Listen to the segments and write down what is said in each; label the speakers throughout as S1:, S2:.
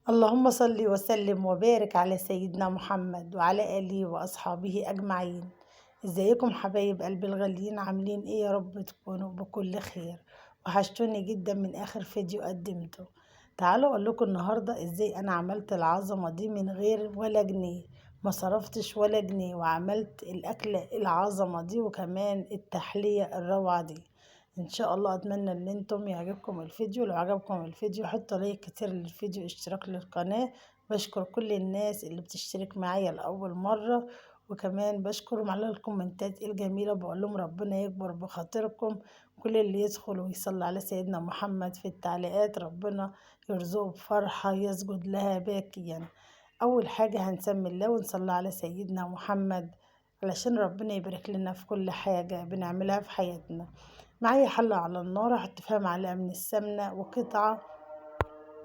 S1: اللهم صل وسلم وبارك على سيدنا محمد وعلى آله وأصحابه أجمعين. ازيكم حبايب قلبي الغاليين، عاملين ايه؟ يا رب تكونوا بكل خير. وحشتوني جدا من آخر فيديو قدمته. تعالوا اقول لكم النهاردة ازاي انا عملت العظمة دي من غير ولا جنيه، ما صرفتش ولا جنيه، وعملت الأكلة العظمة دي وكمان التحلية الروعة دي. ان شاء الله اتمنى ان انتم يعجبكم الفيديو. لو عجبكم الفيديو حطوا لايك كتير للفيديو، اشتراك للقناة. بشكر كل الناس اللي بتشترك معايا لأول مرة، وكمان بشكرهم على الكومنتات الجميلة، بقول لهم ربنا يكبر بخاطركم. كل اللي يدخل ويصلي على سيدنا محمد في التعليقات ربنا يرزقه بفرحة يسجد لها باكيا. أول حاجة هنسمي الله ونصلي على سيدنا محمد علشان ربنا يبارك لنا في كل حاجة بنعملها في حياتنا. معايا حلة على النار، هحط فيها معلقة من السمنة وقطعة،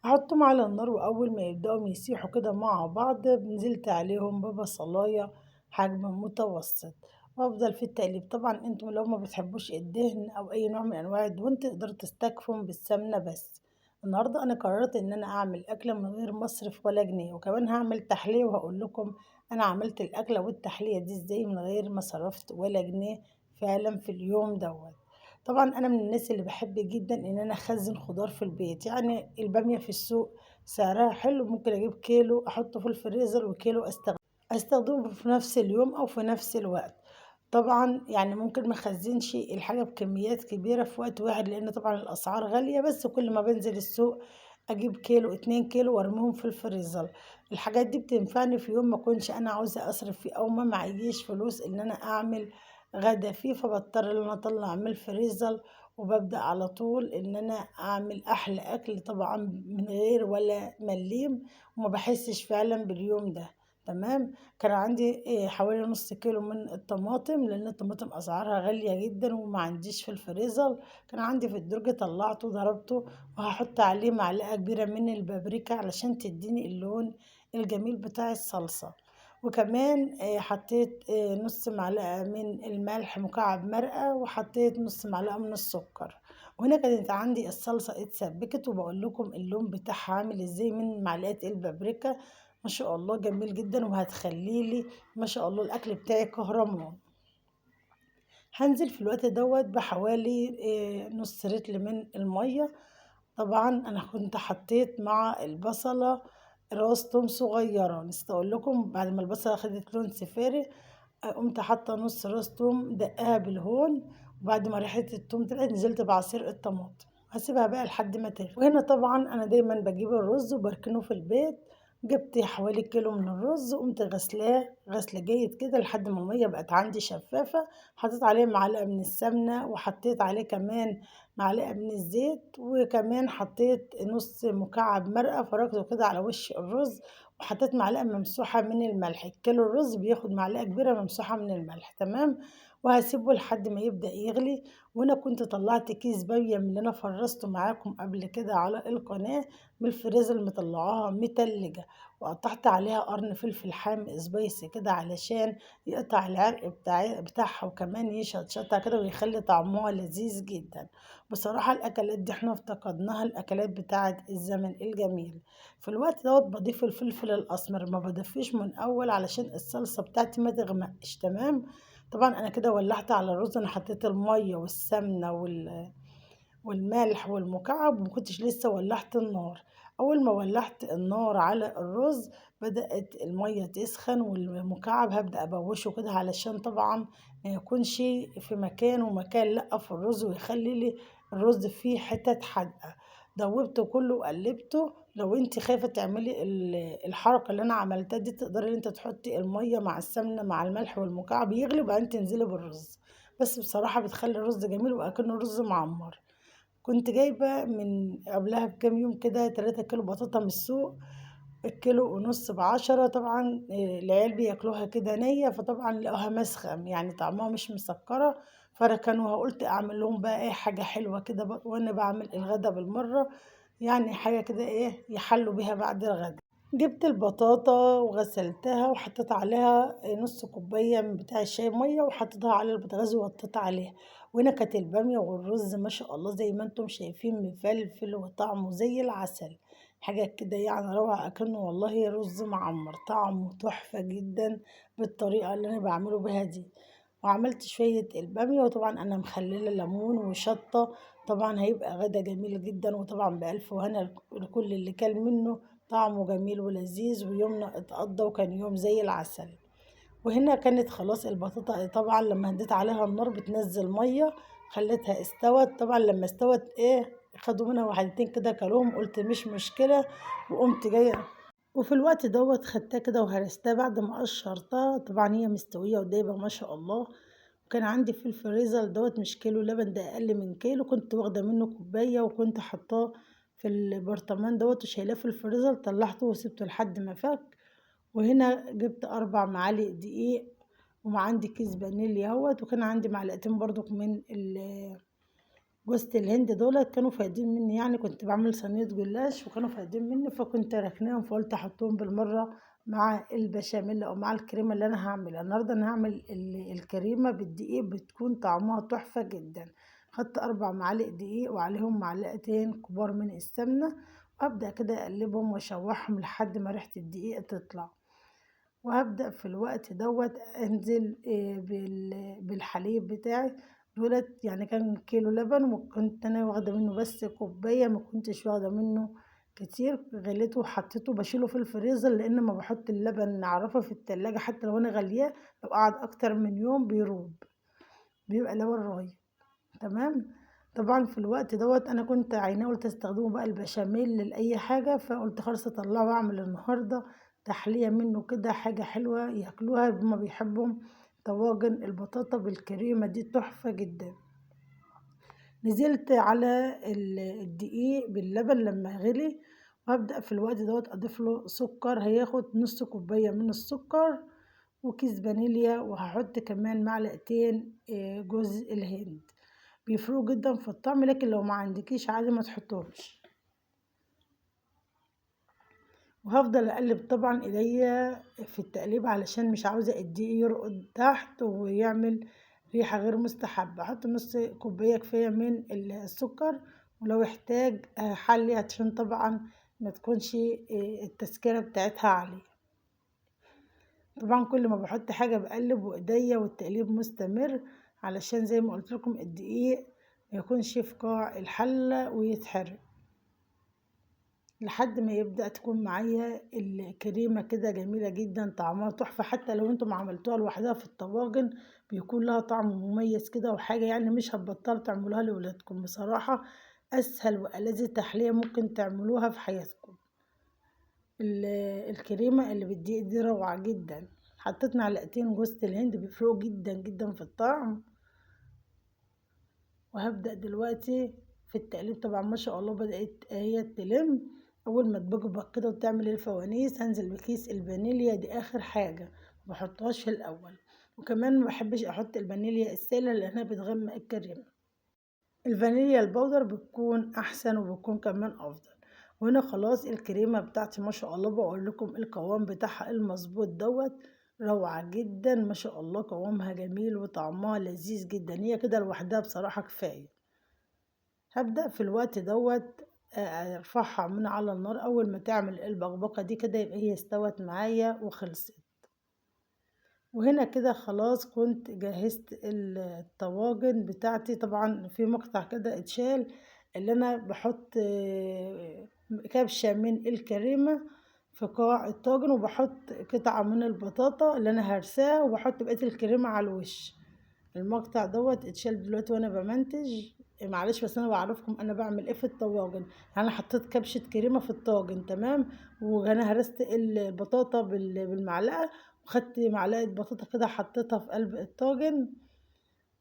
S1: هحطهم على النار، وأول ما يبدأوا يسيحوا كده مع بعض نزلت عليهم ببصلاية حجم متوسط، وأفضل في التقليب. طبعا انتم لو ما بتحبوش الدهن أو أي نوع من أنواع الدهون تقدروا تستكفوا بالسمنة بس. النهاردة أنا قررت إن أنا أعمل أكلة من غير مصرف ولا جنيه، وكمان هعمل تحلية وهقول لكم أنا عملت الأكلة والتحلية دي إزاي من غير ما صرفت ولا جنيه فعلا في اليوم دوت. طبعا انا من الناس اللي بحب جدا ان انا اخزن خضار في البيت، يعني الباميه في السوق سعرها حلو، ممكن اجيب كيلو احطه في الفريزر وكيلو استخدمه في نفس اليوم او في نفس الوقت. طبعا يعني ممكن ما اخزنش الحاجه بكميات كبيره في وقت واحد لان طبعا الاسعار غاليه، بس كل ما بنزل السوق اجيب كيلو 2 كيلو وارميهم في الفريزر. الحاجات دي بتنفعني في يوم ما كنش انا عاوزه اصرف فيه او ما معيش فلوس ان انا اعمل غدا فيه، فبضطر ان انا اطلع من الفريزر وببدأ على طول ان انا اعمل احلى اكل طبعا من غير ولا مليم، وما بحسش فعلا باليوم ده. تمام. كان عندي حوالي نص كيلو من الطماطم لان الطماطم اسعارها غالية جدا وما عنديش في الفريزر. كان عندي في الدرج طلعته ضربته، وهحط عليه معلقة كبيرة من البابريكا علشان تديني اللون الجميل بتاع الصلصة. وكمان حطيت نص معلقة من الملح مكعب مرقة، وحطيت نص معلقة من السكر. وهنا كانت عندي الصلصة اتسبكت، وبقول لكم اللون بتاعها عامل ازاي من معلقة البابريكا. ما شاء الله جميل جدا، وهتخلي لي ما شاء الله الاكل بتاعي كهرمان. هنزل في الوقت دوت بحوالي نص رتل من المية. طبعا انا كنت حطيت مع البصلة راس توم صغيرة، نسيت اقول لكم بعد ما البصلة خدت لون صفاري قمت حاطة نص راس توم دقها بالهون، وبعد ما ريحة التوم طلعت نزلت بعصير الطماطم. هسيبها بقى لحد ما تغلي. وهنا طبعا انا دايما بجيب الرز وبركنه في البيت. جبت حوالي كيلو من الرز وقمت غسلاه غسل جيد كده لحد ما المية بقت عندي شفافة. حطيت عليه معلقة من السمنة، وحطيت عليه كمان معلقة من الزيت، وكمان حطيت نص مكعب مرقة فركته كده على وش الرز، وحطيت معلقة ممسوحة من الملح. الكيلو الرز بياخد معلقة كبيرة ممسوحة من الملح. تمام. وهسيبه لحد ما يبدأ يغلي. وانا كنت طلعت كيس بامية من اللي انا فرزته معاكم قبل كده على القناة من الفريزر، مطلعاها متلجة، وقطعت عليها قرن فلفل حامي سبايسي كده علشان يقطع العرق بتاعها، وكمان يشطشطها كده ويخلي طعمها لذيذ جدا. بصراحة الأكلات دي احنا افتقدناها، الأكلات بتاعت الزمن الجميل. في الوقت دوت بضيف الفلفل الأسمر، ما بضيفش من أول علشان الصلصة بتاعتي ما تغمقش. تمام. طبعا أنا كده ولعت على الرز، أنا حطيت المية والسمنة والملح والمكعب، ومكنتش لسه ولعت النار. اول ما ولعت النار على الرز بدأت المية تسخن، والمكعب هبدأ ابوشه كده علشان طبعا ما يكونش في مكان ومكان لا في الرز، ويخلي لي الرز فيه حتت حادقة. دوبته كله وقلبته. لو انت خايفة تعملي الحركة اللي انا عملتها دي تقدري ان انت تحطي المية مع السمنة مع الملح والمكعب يغلي وبعدين تنزلي بالرز، بس بصراحة بتخلي الرز جميل وأكنه رز معمر. كنت جايبة من قبلها بكام يوم كده 3 كيلو بطاطا من السوق، الكيلو ونص ب10. طبعا العيال بياكلوها كده نية، فطبعا لقوها مسخة يعني طعمها مش مسكرة، فركنوها. قلت اعمل لهم بقى ايه حاجة حلوة كده وانا بعمل الغدا بالمرة، يعني حاجة كده ايه يحلوا بيها بعد الغدا. جبت البطاطا وغسلتها وحطيت عليها نص كوباية من بتاع الشاي مية، وحطيتها على البوتاجاز ووطيت عليها. وهنا كانت البامية والرز ما شاء الله زي ما انتم شايفين مفلفل وطعمه زي العسل. حاجة كده يعني روعة، أكنه والله رز معمر، طعمه تحفة جدا بالطريقة اللي أنا بعمله بيها دي. وعملت شوية البامية، وطبعا أنا مخللة ليمون وشطة. طبعا هيبقى غدا جميل جدا، وطبعا بألف وهنا لكل اللي كل منه. طعمه جميل ولذيذ، ويومنا اتقضى وكان يوم زي العسل. وهنا كانت خلاص البطاطا طبعا لما هديت عليها النار بتنزل ميه، خليتها استوت. طبعا لما استوت خدوا منها واحدتين كده كلهم، قلت مش مشكله، وقمت جايه. وفي الوقت دوت خدتها كده وهرستها بعد ما قشرتها. طبعا هي مستويه ودايبه ما شاء الله. وكان عندي في الفريزر دوت مش كيلو لبن، ده اقل من كيلو، كنت واخده منه كوبايه وكنت حطاه في البرطمان دوت وشايلاه في الفريزر. طلعته وسبته لحد ما فك. وهنا جبت 4 معالق دقيق، وعندي كيس فانيليا اهوت، وكان عندي معلقتين برضو من جوزة الهند. دولت كانوا فايدين مني، يعني كنت بعمل صينية جلاش وكانوا فايدين مني، فكنت راكناهم فقلت احطهم بالمرة مع البشاميل او مع الكريمة اللي انا هعملها النهاردة. انا هعمل الكريمة بالدقيق، بتكون طعمها تحفة جدا. خدت 4 معالق دقيق وعليهم معلقتين كبار من السمنة، وابدأ كده اقلبهم واشوحهم لحد ما ريحة الدقيق تطلع. وهبدأ في الوقت دوت أنزل بالحليب بتاعي دولت. يعني كان كيلو لبن وكنت أنا واخدة منه بس كوباية، ما كنتش واخدة منه كتير. غليته وحطيته بشيله في الفريزر، لأن ما بحط اللبن نعرفه في التلاجة حتى لو أنا غلياه، لو قعد أكتر من يوم بيروب، بيبقى لبن رايب. تمام. طبعا في الوقت دوت انا كنت عيناه، قلت استخدمه بقى البشاميل لاي حاجه، فقلت خلاص اطلعه واعمل النهارده تحليه منه كده، حاجه حلوه ياكلوها هما بيحبهم. طواجن البطاطا بالكريمه دي تحفه جدا. نزلت على الدقيق باللبن لما غلي، وهبدأ في الوقت دوت اضيف له سكر. هياخد نص كوبايه من السكر وكيس فانيليا، وهحط كمان معلقتين جوز الهند. بيفرقوا جدا في الطعم، لكن لو ما عندكيش عادي ما تحطهمش. وهفضل اقلب طبعا ايديا في التقليب علشان مش عاوزه الدقيق يرقد تحت ويعمل ريحه غير مستحبه. احط نص كوبايه كفايه من السكر، ولو احتاج حلي عشان طبعا ما تكونش التسكيره بتاعتها عاليه. طبعا كل ما بحط حاجه بقلب وايديا والتقليب مستمر، علشان زي ما قلت لكم الدقيق ما يكونش في قاع الحله ويتحرق، لحد ما يبدأ تكون معايا الكريمة كده جميلة جدا، طعمها تحفة. حتى لو انتم عملتوها لوحدها في الطواجن بيكون لها طعم مميز كده وحاجة، يعني مش هتبطلوا تعملوها لولادكم بصراحة. أسهل وألذ تحلية ممكن تعملوها في حياتكم. الكريمة اللي بالدقيق دي روعة جدا. حطيت معلقتين جوز الهند بيفرقوا جدا جدا في الطعم. وهبدأ دلوقتي في التقليب. طبعا ما شاء الله بدأت هي تلم. اول ما تبقبق كده وتعمل الفوانيس هنزل بكيس الفانيليا، دي اخر حاجة، ما بحطهاش في الاول. وكمان ما بحبش احط الفانيليا السائلة لانها بتغمق الكريمة. الفانيليا البودر بتكون احسن وبتكون كمان افضل. وهنا خلاص الكريمة بتاعتي ما شاء الله، بقول لكم القوام بتاعها المظبوط دوت. روعة جدا ما شاء الله، قوامها جميل وطعمها لذيذ جدا، هي كده لوحدها بصراحة كفاية. هبدأ في الوقت دوت ارفعها من على النار. اول ما تعمل البقبقة دي كده يبقى هي استوت معايا وخلصت. وهنا كده خلاص كنت جهزت الطواجن بتاعتي. طبعا في مقطع كده اتشال، اللي انا بحط كبشة من الكريمة في قاع الطاجن، وبحط قطعة من البطاطا اللي انا هرساها، وبحط بقية الكريمة على الوش. المقطع دوت اتشال دلوقتي وانا بمنتج. معلش بس انا بعرفكم انا بعمل ايه في الطواجن. يعني انا حطيت كبشة كريمة في الطاجن تمام، وانا هرست البطاطا بالمعلقة، وخدت معلقة بطاطا كده حطيتها في قلب الطاجن.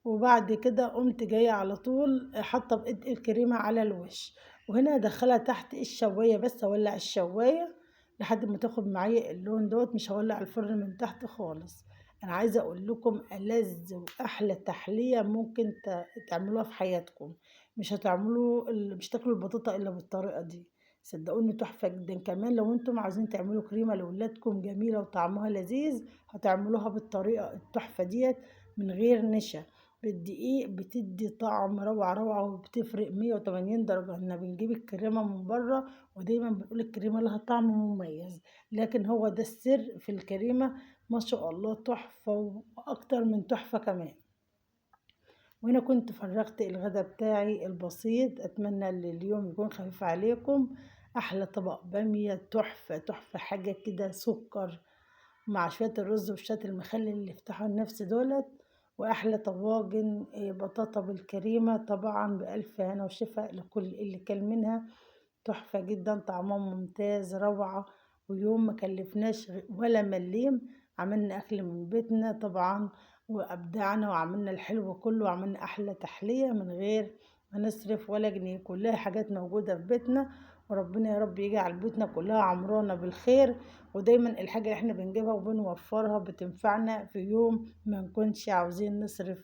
S1: وبعد كده قمت جاية على طول حاطة بقيت الكريمة على الوش. وهنا ادخلها تحت الشواية، بس اولع الشواية لحد ما تاخد معايا اللون دوت، مش هولع الفرن من تحت خالص. انا عايزة اقول لكم ألذ واحلى تحلية ممكن تعملوها في حياتكم. مش تاكلوا البطاطا الا بالطريقة دي. صدقوني تحفة جدا. كمان لو انتم عايزين تعملوا كريمة لولادكم جميلة وطعمها لذيذ، هتعملوها بالطريقة التحفة ديت من غير نشا. بالدقيق بتدي طعم روعة روعة، وبتفرق 180 درجة. احنا بنجيب الكريمة من بره ودايما بنقول الكريمة لها طعم مميز، لكن هو ده السر في الكريمة. ما شاء الله تحفة وأكتر من تحفة كمان. وهنا كنت فرغت الغدا بتاعي البسيط، أتمنى إن اليوم يكون خفيف عليكم. أحلى طبق بامية تحفة تحفة، حاجة كده سكر مع شوية الرز وشوية المخلل اللي يفتحوا النفس دولت. وأحلى طواجن بطاطا بالكريمة، طبعا بألف هنا وشفا لكل اللي كل منها. تحفة جدا، طعمها ممتاز روعة. ويوم ما كلفناش ولا مليم، عملنا أكل من بيتنا طبعا، وأبدعنا وعملنا الحلو كله، وعملنا أحلى تحلية من غير ما نصرف ولا جنيه. كلها حاجات موجودة في بيتنا، وربنا يا رب يجعل بيوتنا كلها عمرانة بالخير. ودايما الحاجة اللي احنا بنجيبها وبنوفرها بتنفعنا في يوم ما نكونش عاوزين نصرف